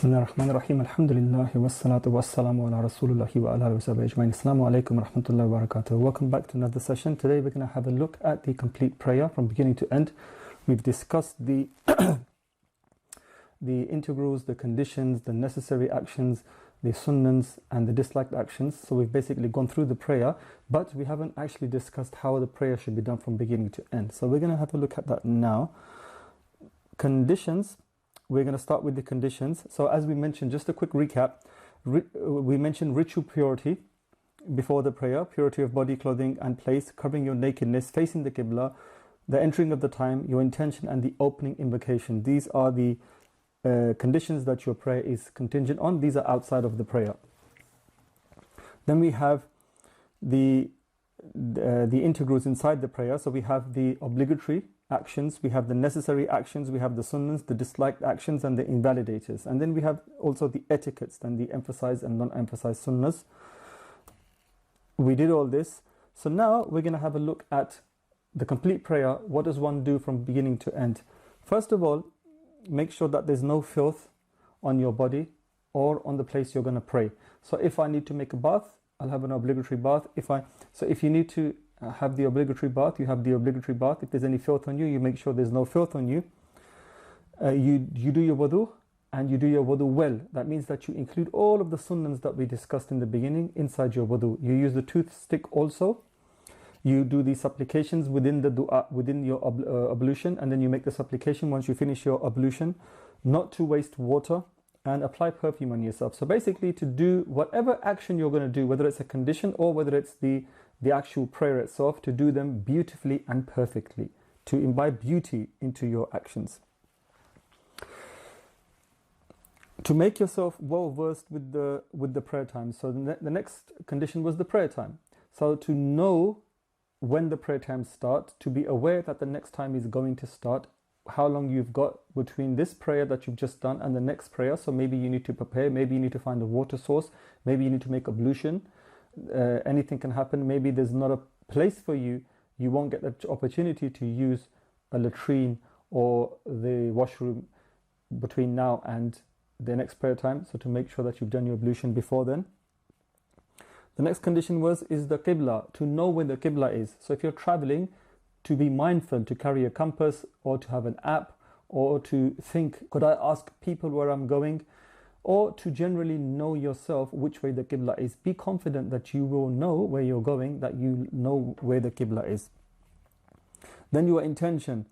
Bismillah ar-Rahman ar-Rahim. Alhamdulillah wassalatu wassalamu ala Rasulullahi wa ala alihi wa sahbihi ajma'in. Assalamu alaikum wa rahmatullahi wa barakatuh. Welcome back to another session. Today we're going to have a look at the complete prayer from beginning to end. We've discussed the the integrals, the conditions, the necessary actions, the sunnahs and the disliked actions. So we've basically gone through the prayer, but we haven't actually discussed how the prayer should be done from beginning to end. So we're going to have a look at that now. Conditions. We're going to start with the conditions. So as we mentioned, just a quick recap, we mentioned ritual purity before the prayer, purity of body, clothing and place, covering your nakedness, facing the Qibla, the entering of the time, your intention and the opening invocation. These are the conditions that your prayer is contingent on. These are outside of the prayer. Then we have the integrals inside the prayer. So we have the obligatory actions, we have the necessary actions, we have the sunnahs, the disliked actions and the invalidators, and then we have also the etiquettes and the emphasized and non-emphasized sunnahs. We did all this. So now we're going to have a look at the complete prayer. What does one do from beginning to end? First of all, make sure that there's no filth on your body or on the place you're going to pray. So if I need to make a bath, I'll have an obligatory bath. If you need to have the obligatory bath, you have the obligatory bath. If there's any filth on you, you make sure there's no filth on you. You do your wudu, and you do your wudu well. That means that you include all of the sunnahs that we discussed in the beginning inside your wudu. You use the toothstick also. You do the supplications within the dua, within your ablution, and then you make the supplication once you finish your ablution. Not to waste water, and apply perfume on yourself. So basically, to do whatever action you're going to do, whether it's a condition or whether it's the actual prayer itself, to do them beautifully and perfectly, to imbibe beauty into your actions. To make yourself well versed with the prayer time. So the next condition was the prayer time. So to know when the prayer time starts, to be aware that the next time is going to start, how long you've got between this prayer that you've just done and the next prayer. So maybe you need to prepare, maybe you need to find a water source, maybe you need to make ablution. Anything can happen. Maybe there's not a place for you. You won't get the opportunity to use a latrine or the washroom between now and the next prayer time. So to make sure that you've done your ablution before then. The next condition is the Qibla, to know where the Qibla is. So if you're traveling, to be mindful, to carry a compass or to have an app, or to think, could I ask people where I'm going? Or to generally know yourself which way the Qibla is. Be confident that you will know where you're going, that you know where the Qibla is. Then your intention.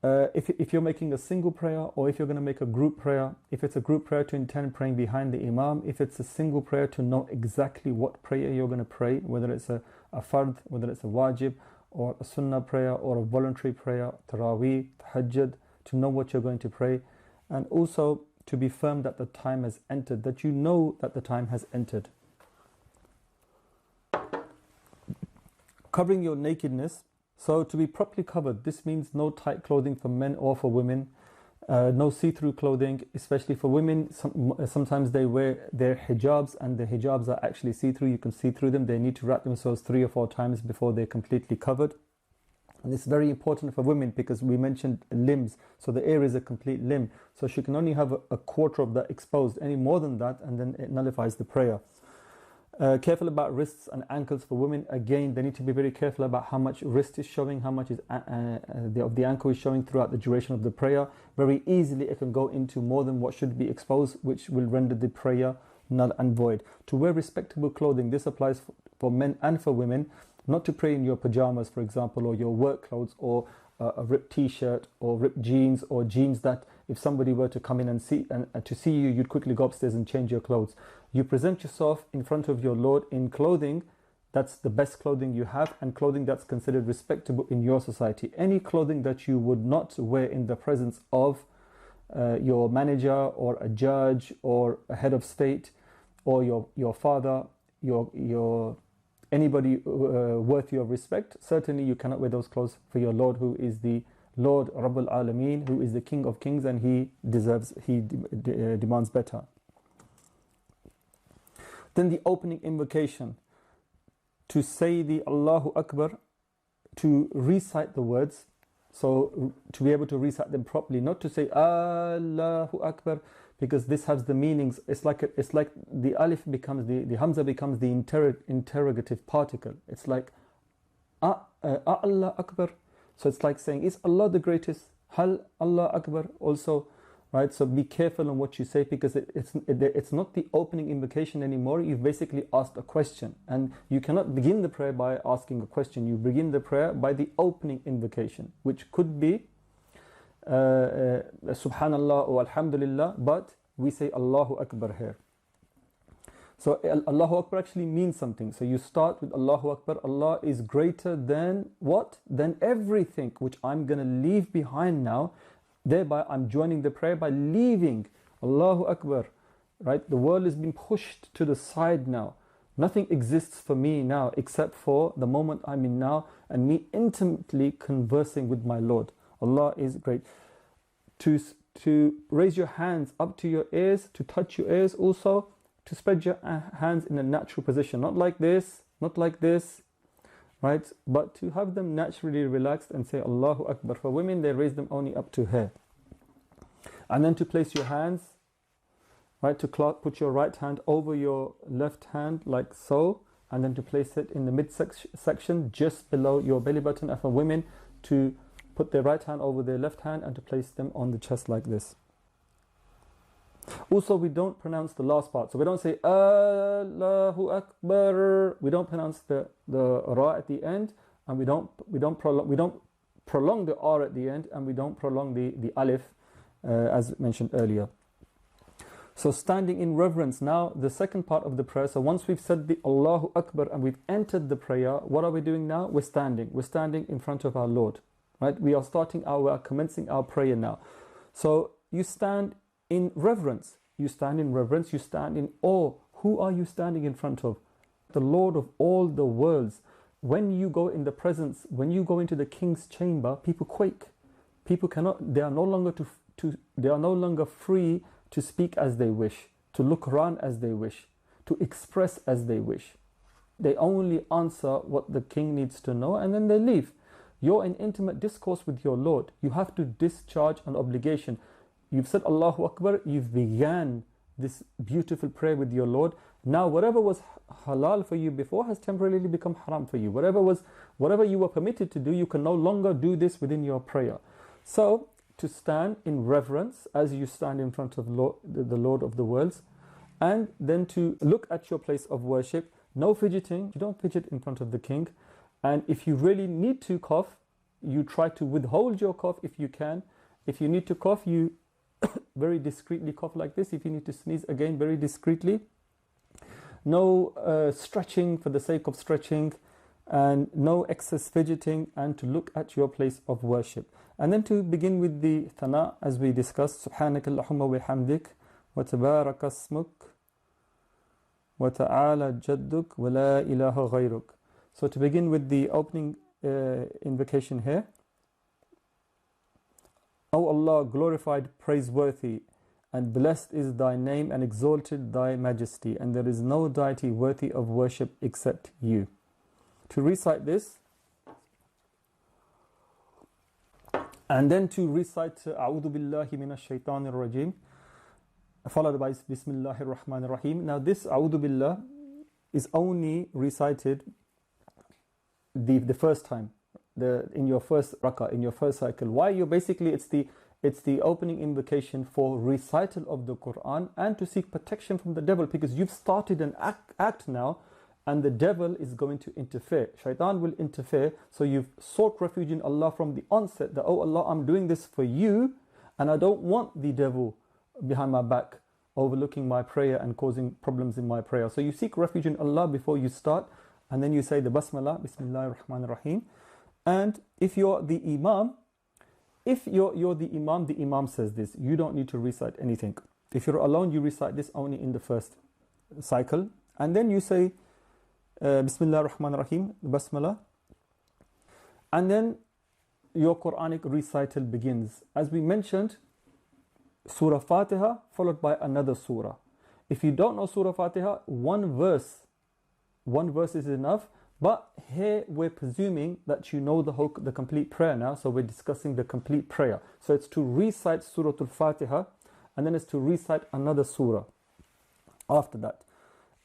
If you're making a single prayer, or if you're going to make a group prayer, if it's a group prayer, to intend praying behind the Imam. If it's a single prayer, to know exactly what prayer you're going to pray, whether it's a fard, whether it's a wajib, or a sunnah prayer, or a voluntary prayer, taraweeh, tahajjud, to know what you're going to pray. And also to be firm that the time has entered, that you know that the time has entered. Covering your nakedness. So to be properly covered, this means no tight clothing for men or for women, no see-through clothing, especially for women. Sometimes they wear their hijabs, and the hijabs are actually see-through. You can see through them. They need to wrap themselves 3 or 4 times before they're completely covered. And it's very important for women because we mentioned limbs. So the ear is a complete limb. So she can only have a quarter of that exposed. Any more than that, and then it nullifies the prayer. Careful about wrists and ankles for women. Again, they need to be very careful about how much wrist is showing, how much is of the ankle is showing throughout the duration of the prayer. Very easily it can go into more than what should be exposed, which will render the prayer null and void. To wear respectable clothing. This applies for men and for women. Not to pray in your pajamas, for example, or your work clothes, or a ripped t-shirt, or ripped jeans, or jeans that if somebody were to come in and see you, you'd quickly go upstairs and change your clothes. You present yourself in front of your Lord in clothing that's the best clothing you have, and clothing that's considered respectable in your society. Any clothing that you would not wear in the presence of your manager, or a judge, or a head of state, or your father, your anybody worthy of respect, certainly you cannot wear those clothes for your Lord, who is the Lord Rabbul Alameen, who is the King of Kings, and he demands better. Then the opening invocation, to say the Allahu Akbar, to recite the words, So to be able to recite them properly, not to say Allahu Akbar, because this has the meanings. It's like the alif becomes the hamza becomes the interrogative particle. It's like Allah Akbar. So it's like saying, is Allah the greatest? Hal Allah Akbar also, right? So be careful on what you say, because it's not the opening invocation anymore. You've basically asked a question, and you cannot begin the prayer by asking a question. You begin the prayer by the opening invocation, which could be Subhanallah or Alhamdulillah, but we say Allahu Akbar here. So Allahu Akbar actually means something. So you start with Allahu Akbar. Allah is greater than what? Than everything which I'm going to leave behind now. Thereby I'm joining the prayer by leaving Allahu Akbar. Right? The world has been pushed to the side now. Nothing exists for me now except for the moment I'm in now and me intimately conversing with my Lord. Allah is great. To raise your hands up to your ears, to touch your ears also, to spread your hands in a natural position, not like this, right? But to have them naturally relaxed and say Allahu Akbar. For women, they raise them only up to here. And then to place your hands, right, to put your right hand over your left hand like so, and then to place it in the midsection just below your belly button. And for women, to put their right hand over their left hand and to place them on the chest like this. Also, we don't pronounce the last part. So we don't say Allahu Akbar. We don't pronounce the ra at the end, and we don't prolong the r at the end, and we don't prolong the alif as mentioned earlier. So standing in reverence. Now the second part of the prayer. So once we've said the Allahu Akbar and we've entered the prayer, what are we doing now? We're standing. We're standing in front of our Lord. Right? We are commencing our prayer now. So you stand in reverence. You stand in reverence. You stand in awe. Who are you standing in front of? The Lord of all the worlds. When you go in the presence, when you go into the king's chamber, people quake. People cannot. They are no longer free to speak as they wish, to look around as they wish, to express as they wish. They only answer what the king needs to know, and then they leave. You're in intimate discourse with your Lord. You have to discharge an obligation. You've said Allahu Akbar, you've began this beautiful prayer with your Lord. Now whatever was halal for you before has temporarily become haram for you. Whatever you were permitted to do, you can no longer do this within your prayer. So to stand in reverence as you stand in front of the Lord of the worlds, and then to look at your place of worship. No fidgeting. You don't fidget in front of the king. And if you really need to cough, you try to withhold your cough if you can. If you need to cough, you very discreetly cough like this. If you need to sneeze, again, very discreetly. No stretching for the sake of stretching, and no excess fidgeting, and to look at your place of worship. And then to begin with the thana, as we discussed, Subhanakallahumma wa bihamdik, wa tabaraka ismuk, wa ta'ala jadduk, wa la ilaha ghayruk. So to begin with the opening invocation here. O Allah, glorified, praiseworthy, and blessed is thy name, and exalted thy majesty, and there is no deity worthy of worship except you. To recite this, and then to recite A'udhu billahi minash shaitanir rajim, followed by Bismillahir Rahmanir Rahim. Now this A'udhu billah is only recited the first time, in your first rak'ah, in your first cycle. Why? It's the opening invocation for recital of the Quran and to seek protection from the devil, because you've started an act now, and the devil is going to interfere. Shaitan will interfere. So you've sought refuge in Allah from the onset, that, oh Allah, I'm doing this for you, and I don't want the devil behind my back overlooking my prayer and causing problems in my prayer. So you seek refuge in Allah before you start, and then you say the basmala, Bismillahir Rahmanir Rahim. And if you're the imam, the imam says this. You don't need to recite anything. If you're alone, you recite this only in the first cycle, and then you say Bismillahir Rahmanir Rahim, basmala, and then your Quranic recital begins. As we mentioned, Surah Fatiha followed by another surah. If you don't know Surah Fatiha, one verse is enough. But here we're presuming that you know the complete prayer now, so we're discussing the complete prayer. So it's to recite Surah Al-Fatiha, and then it's to recite another surah after that.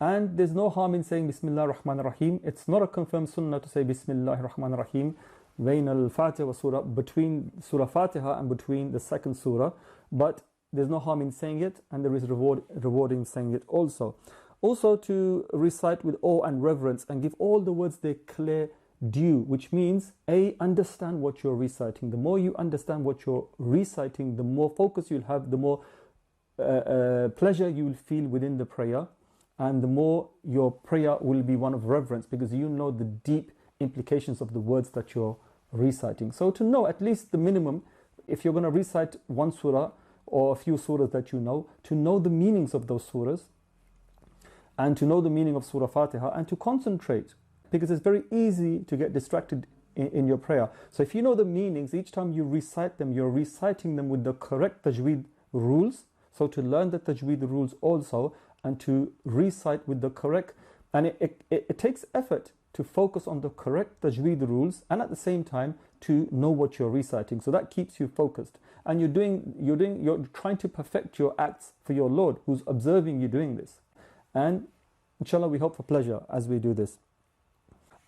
And there's no harm in saying Bismillah ar-Rahman ar-Rahim. It's not a confirmed sunnah to say Bismillah ar-Rahman ar-Rahim bain al-Fatiha wa surah, between Surah Fatiha and between the second surah, but there's no harm in saying it, and there is reward in saying it also. Also to recite with awe and reverence and give all the words their clear due, which means understand what you're reciting. The more you understand what you're reciting, the more focus you'll have, the more pleasure you will feel within the prayer, and the more your prayer will be one of reverence, because you know the deep implications of the words that you're reciting. So to know at least the minimum, if you're going to recite one surah or a few surahs that you know, to know the meanings of those surahs, and to know the meaning of Surah Fatiha, and to concentrate, because it's very easy to get distracted in your prayer. So if you know the meanings, each time you recite them, you're reciting them with the correct tajweed rules. So to learn the tajweed rules also, and to recite with the correct, and it takes effort to focus on the correct tajweed rules, and at the same time to know what you're reciting. So that keeps you focused, and you're trying to perfect your acts for your Lord, who's observing you doing this. And inshallah, we hope for pleasure as we do this.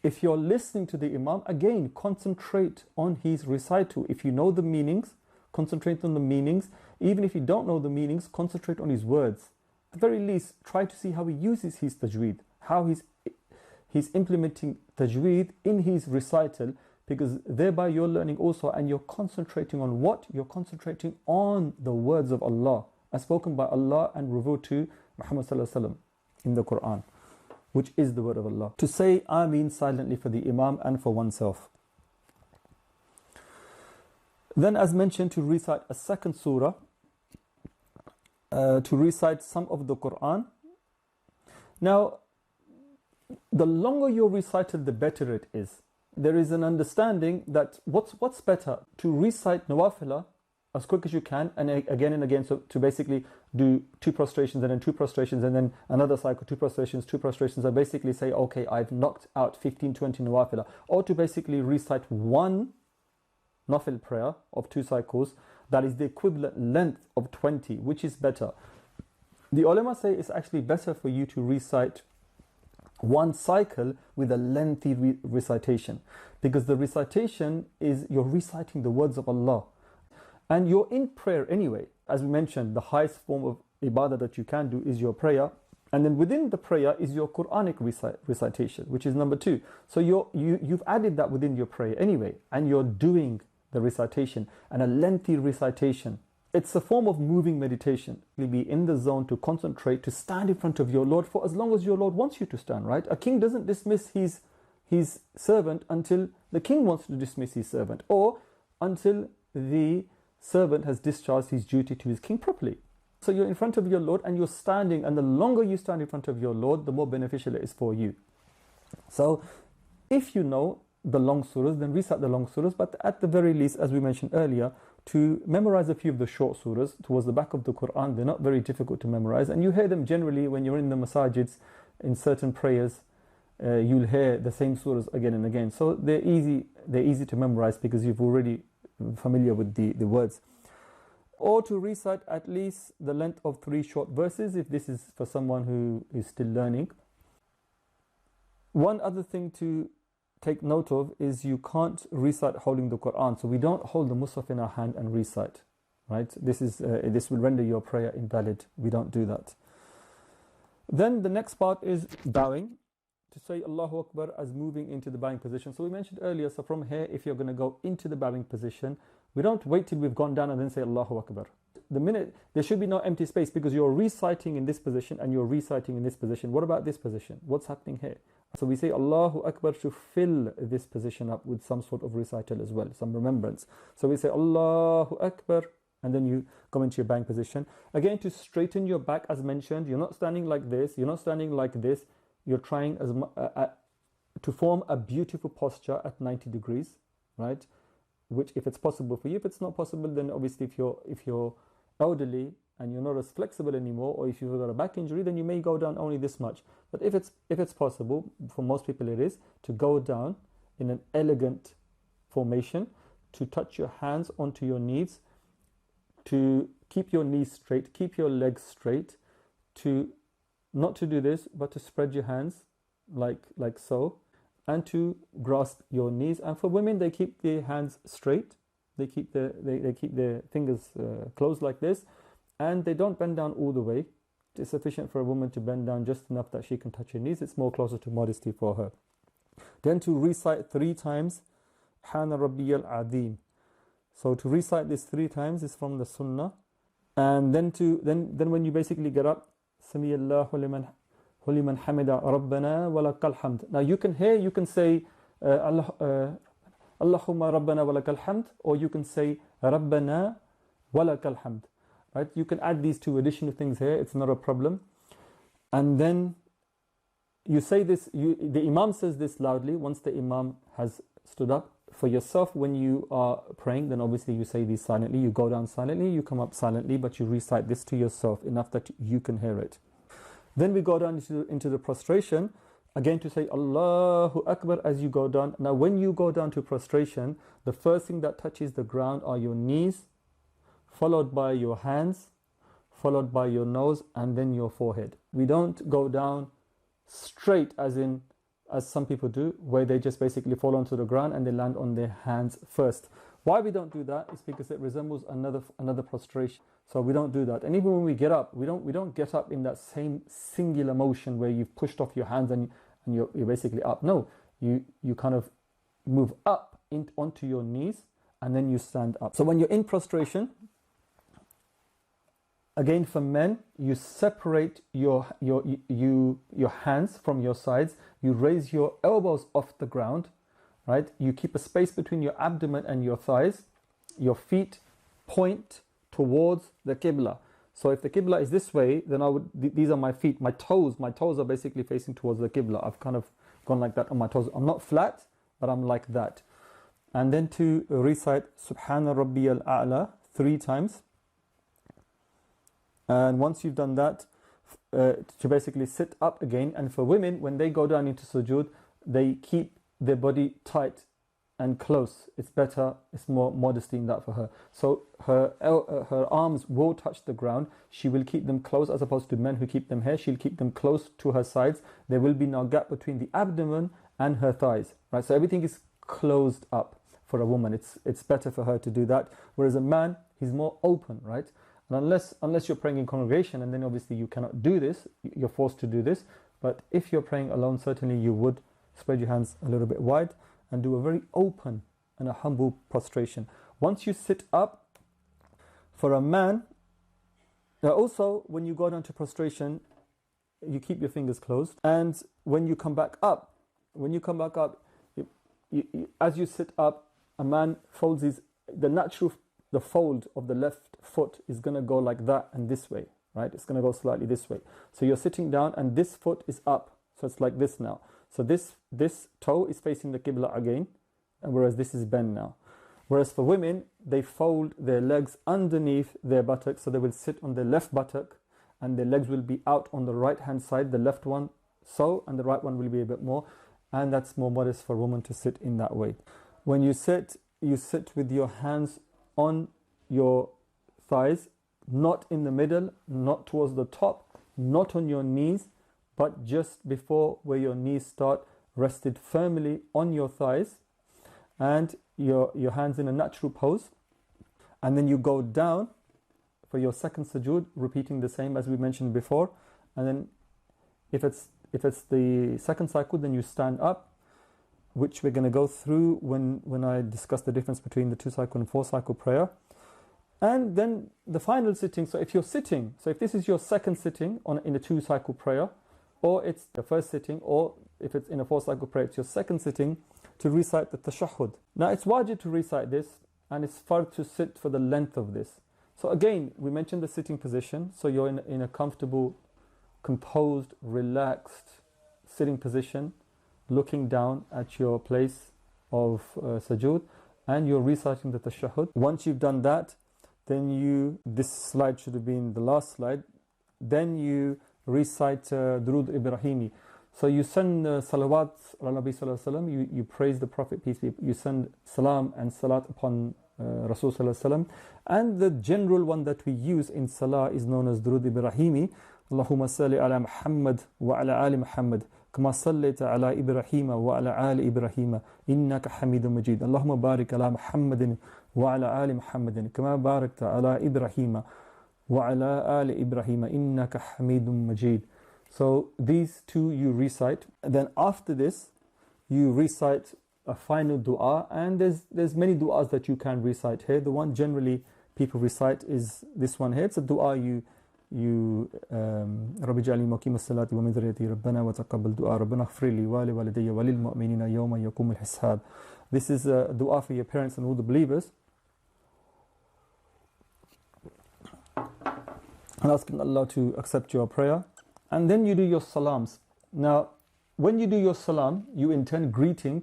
If you're listening to the Imam, again, concentrate on his recital. If you know the meanings, concentrate on the meanings. Even if you don't know the meanings, concentrate on his words. At the very least, try to see how he uses his tajweed, how he's implementing tajweed in his recital, because thereby you're learning also, and you're concentrating on what? You're concentrating on the words of Allah, as spoken by Allah and revealed to Muhammad sallallahu alaihi wasallam in the Quran, which is the word of Allah. To say Ameen silently for the Imam and for oneself. Then, as mentioned, to recite a second surah, to recite some of the Quran. Now, the longer your recital, the better it is. There is an understanding that what's better, to recite Nawafilah as quick as you can, and again, so to basically do 2 prostrations and then 2 prostrations and then another cycle, 2 prostrations, and basically say, okay, I've knocked out 15, 20 Nawafilah, or to basically recite one Nafil prayer of 2 cycles, that is the equivalent length of 20, which is better. The ulama say it's actually better for you to recite one cycle with a lengthy recitation, because the recitation is, you're reciting the words of Allah, and you're in prayer anyway. As we mentioned, the highest form of ibadah that you can do is your prayer, and then within the prayer is your Quranic recitation, which is number 2. So you've added that within your prayer anyway, and you're doing the recitation, and a lengthy recitation. It's a form of moving meditation. You'll be in the zone to concentrate, to stand in front of your Lord for as long as your Lord wants you to stand, right? A king doesn't dismiss his servant until the king wants to dismiss his servant, or until the servant has discharged his duty to his king properly. So you're in front of your Lord and you're standing, and the longer you stand in front of your Lord, the more beneficial it is for you. So if you know the long surahs, then recite the long surahs, but at the very least, as we mentioned earlier, to memorize a few of the short surahs towards the back of the Quran. They're not very difficult to memorize, and you hear them generally when you're in the masajids, in certain prayers, you'll hear the same surahs again and again. So they're easy to memorize because you've already familiar with the words. Or to recite at least the length of 3 short verses, if this is for someone who is still learning. One other thing to take note of is you can't recite holding the Quran. So we don't hold the Mus'haf in our hand and recite, right? This will render your prayer invalid. We don't do that. Then the next part is bowing, to say Allahu Akbar as moving into the bowing position. So we mentioned earlier, so from here, if you're going to go into the bowing position, we don't wait till we've gone down and then say Allahu Akbar. The minute, there should be no empty space, because you're reciting in this position and you're reciting in this position. What about this position? What's happening here? So we say Allahu Akbar to fill this position up with some sort of recital as well, some remembrance. So we say Allahu Akbar, and then you come into your bowing position. Again, to straighten your back, as mentioned, you're not standing like this, you're not standing like this. You're trying to form a beautiful posture at 90 degrees, right? Which, if it's possible for you, if it's not possible, then obviously if you're elderly and you're not as flexible anymore, or if you've got a back injury, then you may go down only this much. But if it's possible, for most people it is, to go down in an elegant formation, to touch your hands onto your knees, to keep your knees straight, keep your legs straight, to not to do this, but to spread your hands like so, and to grasp your knees. And for women, they keep their hands straight, they keep their fingers closed like this, and they don't bend down all the way. It's sufficient for a woman to bend down just enough that she can touch her knees. It's more closer to modesty for her. Then to recite 3 times Hana Rabbiyal Adim. So to recite this 3 times is from the Sunnah. And then when you basically get up, Samiyallahu liman hamida Rabbana walakal hamd. Now you can say Allahumma Rabbana walakal hamd, or you can say Rabbana walakal hamd. Right? You can add these 2 additional things here, it's not a problem. And then you say this, the Imam says this loudly once the Imam has stood up. For yourself, when you are praying, then obviously you say these silently, you go down silently, you come up silently, but you recite this to yourself enough that you can hear it. Then we go down into the prostration, again to say Allahu Akbar as you go down. Now when you go down to prostration, the first thing that touches the ground are your knees, followed by your hands, followed by your nose, and then your forehead. We don't go down straight as some people do, where they just basically fall onto the ground and they land on their hands first. Why we don't do that is because it resembles another prostration. So we don't do that. And even when we get up, we don't get up in that same singular motion where you've pushed off your hands and you're basically up. No, you kind of move up onto your knees and then you stand up. So when you're in prostration, again, for men, you separate your hands from your sides. You raise your elbows off the ground, right? You keep a space between your abdomen and your thighs. Your feet point towards the Qibla. So if the Qibla is this way, then these are my feet. My toes are basically facing towards the Qibla. I've kind of gone like that on my toes. I'm not flat, but I'm like that. And then to recite Subhana Rabbiyal A'la 3 times. And once you've done that, to basically sit up again. And for women, when they go down into sujood, they keep their body tight and close. It's better, it's more modesty in that for her. So her arms will touch the ground. She will keep them close, as opposed to men who keep them here. She'll keep them close to her sides. There will be no gap between the abdomen and her thighs. Right? So everything is closed up for a woman. It's better for her to do that. Whereas a man, he's more open, right? And unless you're praying in congregation, and then obviously you cannot do this, you're forced to do this. But if you're praying alone, certainly you would spread your hands a little bit wide and do a very open and a humble prostration. Once you sit up, for a man, also when you go down to prostration, you keep your fingers closed. And when you come back up, as you sit up, a man folds the fold of the left foot is going to go like that and this way, right? It's going to go slightly this way. So you're sitting down and this foot is up. So it's like this now. So this toe is facing the Qibla again, and whereas this is bent now. Whereas for women, they fold their legs underneath their buttocks, so they will sit on their left buttock and their legs will be out on the right hand side, the left one so, and the right one will be a bit more, and that's more modest for a woman to sit in that way. When you sit with your hands on your thighs, not in the middle, not towards the top, not on your knees, but just before where your knees start, rested firmly on your thighs, and your hands in a natural pose. And then you go down for your second sujood, repeating the same as we mentioned before. And then if it's the second cycle, then you stand up, which we're going to go through when I discuss the difference between the 2 cycle and 4 cycle prayer. And then the final sitting, so if this is your second sitting in a 2 cycle prayer, or it's the first sitting, or if it's in a 4 cycle prayer, it's your second sitting, to recite the tashahhud. Now it's wajib to recite this, and it's fard to sit for the length of this. So again, we mentioned the sitting position, so you're in a comfortable, composed, relaxed sitting position, looking down at your place of sujood, and you're reciting the tashahhud. Once you've done that, then this slide should have been the last slide, then you recite Durood Ibrahimi. So you send salawat ala Nabi sallallahu alaihi wasallam, you praise the Prophet, peace be, you send salam and salat upon Rasul Sallallahu Alaihi Wasallam. And the general one that we use in Salah is known as Durud Ibrahimi. Allahumma salli ala Muhammad wa ala ali Muhammad. كما صليت على إبراهيم وعلى آل إبراهيم إنك حميد مجيد اللهم بارك على محمد وعلى آل محمد كما باركت على إبراهيم وعلى آل إبراهيم إنك حميد مجيد. So these two you recite. Then after this you recite a final dua, and there's many duas that you can recite here. The one generally people recite is this one here. It's a dua you رب اجعلني مقيم الصلاة ومن ذريتي ربنا وتقبل دعاء ربنا اغفر لي ولوالدي وللمؤمنين يوم يقوم الحساب. This is a dua for your parents and all the believers, and asking Allah to accept your prayer. And then you do your salams. Now when you do your salam, you intend greeting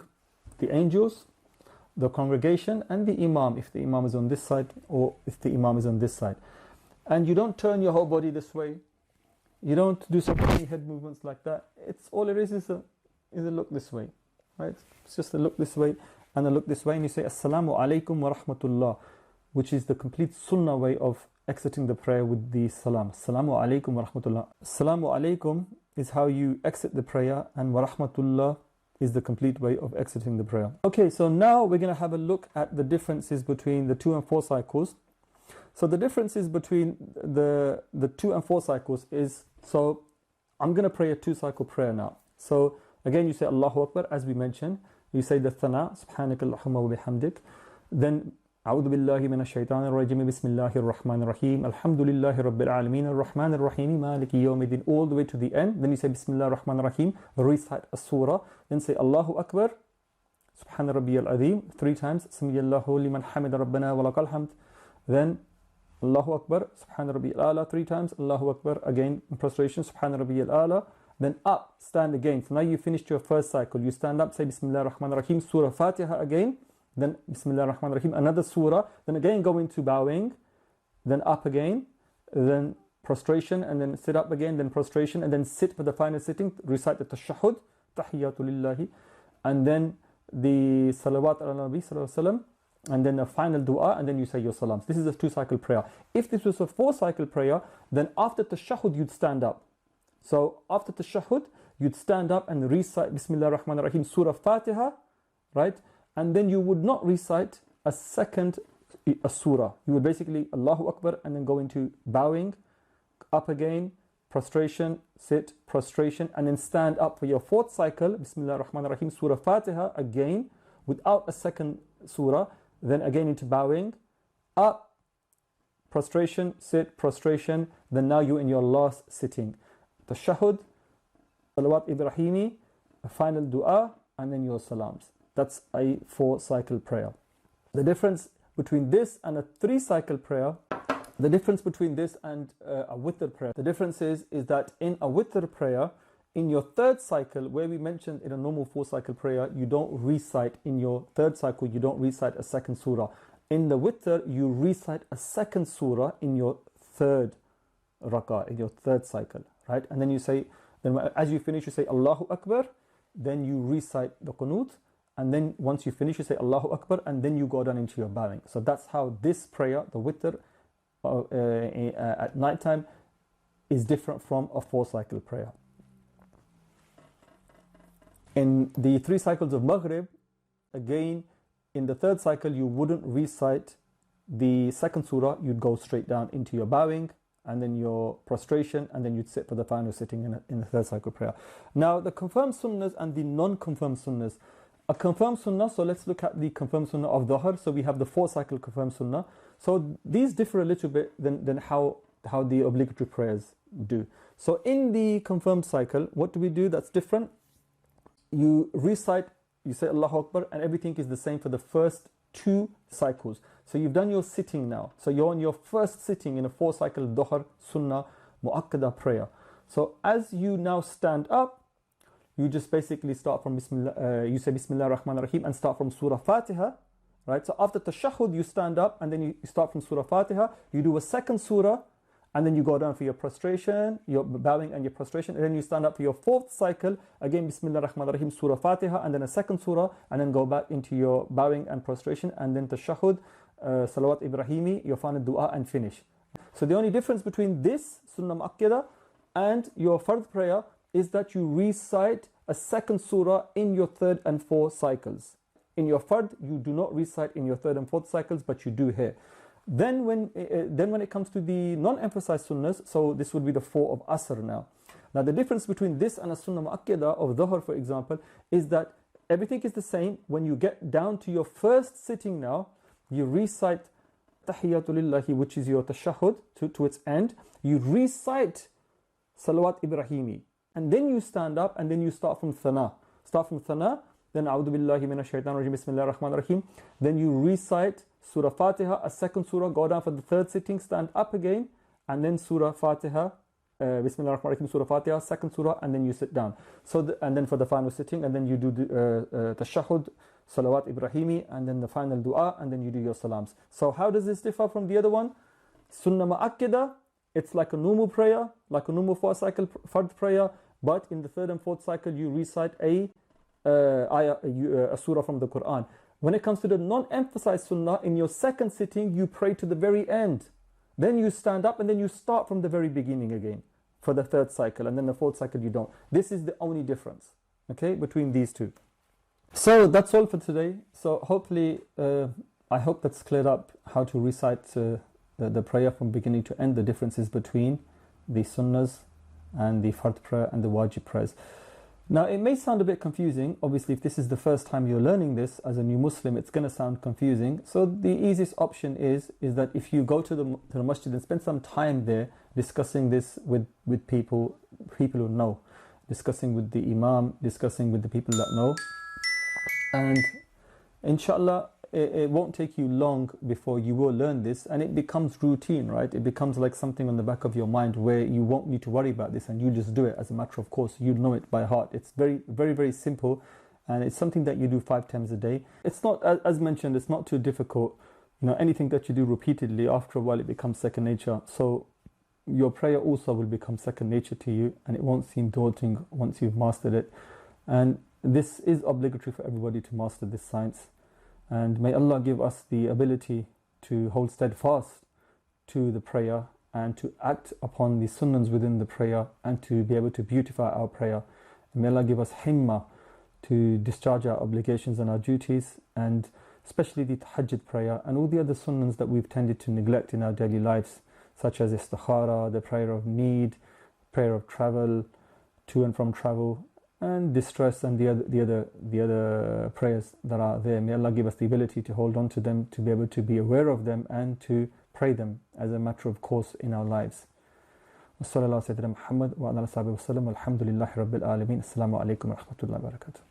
the angels, the congregation, and the imam, if the imam is on this side or if the imam is on this side. And you don't turn your whole body this way. You don't do so many head movements like that. It's all it is a look this way, right? It's just a look this way and a look this way, and you say Assalamu alaikum wa rahmatullah, which is the complete sunnah way of exiting the prayer with the salam. Assalamu alaikum wa rahmatullah. Assalamu alaikum is how you exit the prayer, and wa rahmatullah is the complete way of exiting the prayer. Okay, so now we're going to have a look at the differences between the 2 and 4 cycles. So the differences between the 2 and 4 cycles is, so I'm going to pray a 2-cycle prayer now. So again you say Allahu Akbar, as we mentioned. You say the Thana, Subhanakallahumma wa bihamdik. Then A'udhu billahi minash shaitanir rajim, Bismillahir Rahmanir Rahim, Alhamdulillahi Rabbil Alameen, Ar-Rahmanir Rahim, Maliki Yawmiddin, all the way to the end. Then you say Bismillahir Rahmanir Rahim, recite a surah. Then say Allahu Akbar, Subhana Rabbiyal Azim, 3 times. Samiyallahu liman hamida Rabbana wa lakal hamd. Then Allahu Akbar, Subhana Rabbiyal A'la, 3 times. Allahu Akbar, again in prostration, Subhana Rabbiyal A'la. Then up, stand again. So now you finished your first cycle. You stand up, say Bismillah ar-Rahman ar-Rahim, Surah Fatiha again. Then Bismillah ar-Rahman ar-Rahim, another surah. Then again go into bowing. Then up again. Then prostration, and then sit up again. Then prostration, and then sit for the final sitting. Recite the tashahhud, Tahiyyatu lillahi. And then the salawat ala Nabi sallallahu alaihi wasallam. And then a final dua, and then you say your salams. This is a 2-cycle prayer. If this was a 4-cycle prayer, then after tashahhud you'd stand up. So after tashahhud you'd stand up and recite Bismillah ar-Rahman ar-Rahim, Surah Fatiha, right? And then you would not recite a second surah. You would basically Allahu Akbar and then go into bowing, up again, prostration, sit, prostration, and then stand up for your 4th cycle, Bismillah ar-Rahman ar-Rahim, Surah Fatiha again, without a second surah. Then again into bowing, up, prostration, sit, prostration. Then now you're in your last sitting. Tashahhud, Salawat Ibrahimi, a final dua, and then your salams. That's a 4-cycle prayer. The difference between this and a 3-cycle prayer, the difference between this and a witr prayer, the difference is that in a witr prayer, in your 3rd cycle, where we mentioned in a normal 4-cycle prayer, you don't recite in your 3rd cycle, you don't recite a second surah. In the witr, you recite a second surah in your 3rd rak'ah, in your 3rd cycle, right? And then you say, then as you finish, you say Allahu Akbar, then you recite the qunut, and then once you finish, you say Allahu Akbar, and then you go down into your bowing. So that's how this prayer, the witr, at night time, is different from a 4-cycle prayer. In the 3 cycles of Maghrib, again, in the 3rd cycle, you wouldn't recite the second surah. You'd go straight down into your bowing, and then your prostration, and then you'd sit for the final sitting in the 3rd cycle prayer. Now, the confirmed sunnahs and the non-confirmed sunnahs. A confirmed sunnah, so let's look at the confirmed sunnah of Dhuhr. So we have the 4-cycle confirmed sunnah. So these differ a little bit than how the obligatory prayers do. So in the confirmed cycle, what do we do that's different? You recite, you say Allahu Akbar, and everything is the same for the first 2 cycles. So you've done your sitting now. So you're on your first sitting in a 4-cycle Dhuhr Sunnah Mu'akkada prayer. So as you now stand up, you just basically start from Bismillah, you say Bismillah ar-Rahman ar-Rahim and start from Surah Fatiha, right? So after tashahhud, you stand up and then you start from Surah Fatiha. You do a second surah, and then you go down for your prostration, your bowing and your prostration, and then you stand up for your 4th cycle, again Bismillah ar-Rahman ar-Rahim, Surah Fatiha, and then a second surah, and then go back into your bowing and prostration, and then tashahhud, Salawat Ibrahimi, your final dua, and finish. So the only difference between this Sunnah Mu'akkada and your Fard prayer is that you recite a second surah in your third and fourth cycles. In your Fard, you do not recite in your third and fourth cycles, but you do here. Then when it comes to the non-emphasized sunnahs, so this would be the 4 of Asr now. Now the difference between this and a Sunnah Mu'akkada of Dhuhr, for example, is that everything is the same. When you get down to your first sitting now, you recite Tahiyatulillahi, which is your tashahhud to its end. You recite Salawat Ibrahimi. And then you stand up and then you start from Thana. Then A'udhu Billahi Minash Shaitan Rajim, Bismillahir Rahmanir Rahim. Then you recite Surah Fatiha, a second surah, go down for the third sitting, stand up again, and then Surah Fatiha, Bismillahir Rahmanir Rahim, Surah Fatiha, second surah, and then you sit down. And then for the final sitting, and then you do the tashahhud, Salawat Ibrahimi, and then the final dua, and then you do your salams. So how does this differ from the other one? Sunnah Mu'akkada, it's like a normal prayer, like a normal 4-cycle Fard prayer, but in the third and fourth cycle you recite a surah from the Quran. When it comes to the non-emphasized sunnah, in your second sitting you pray to the very end. Then you stand up and then you start from the very beginning again for the third cycle, and then the fourth cycle you don't. This is the only difference, okay, between these two. So that's all for today. So hopefully, I hope that's cleared up how to recite the prayer from beginning to end, the differences between the sunnahs and the fard prayer and the wajib prayers. Now it may sound a bit confusing. Obviously, if this is the first time you're learning this as a new Muslim, it's going to sound confusing. So the easiest option is that if you go to the masjid and spend some time there discussing this with people who know, discussing with the imam, discussing with the people that know, and inshallah it won't take you long before you will learn this, and it becomes routine, right? It becomes like something on the back of your mind where you won't need to worry about this, and you just do it as a matter of course. You know it by heart. It's very, very, very simple, and it's something that you do 5 times a day. It's not, as mentioned, it's not too difficult. You know, anything that you do repeatedly, after a while it becomes second nature. So your prayer also will become second nature to you, and it won't seem daunting once you've mastered it. And this is obligatory for everybody to master this science. And may Allah give us the ability to hold steadfast to the prayer and to act upon the sunnahs within the prayer and to be able to beautify our prayer. And may Allah give us himmah to discharge our obligations and our duties, and especially the tahajjud prayer and all the other sunnahs that we've tended to neglect in our daily lives, such as istikhara, the prayer of need, prayer of travel, to and from travel, and distress, and the other prayers that are there. May Allah give us the ability to hold on to them, to be able to be aware of them, and to pray them as a matter of course in our lives. Wa sallallahu Sayyidina Muhammad wa ala alihi wa sallam. Alhamdulillahi Rabbil Alameen. Assalamu alaikum wa rahmatullahi wa barakatuh.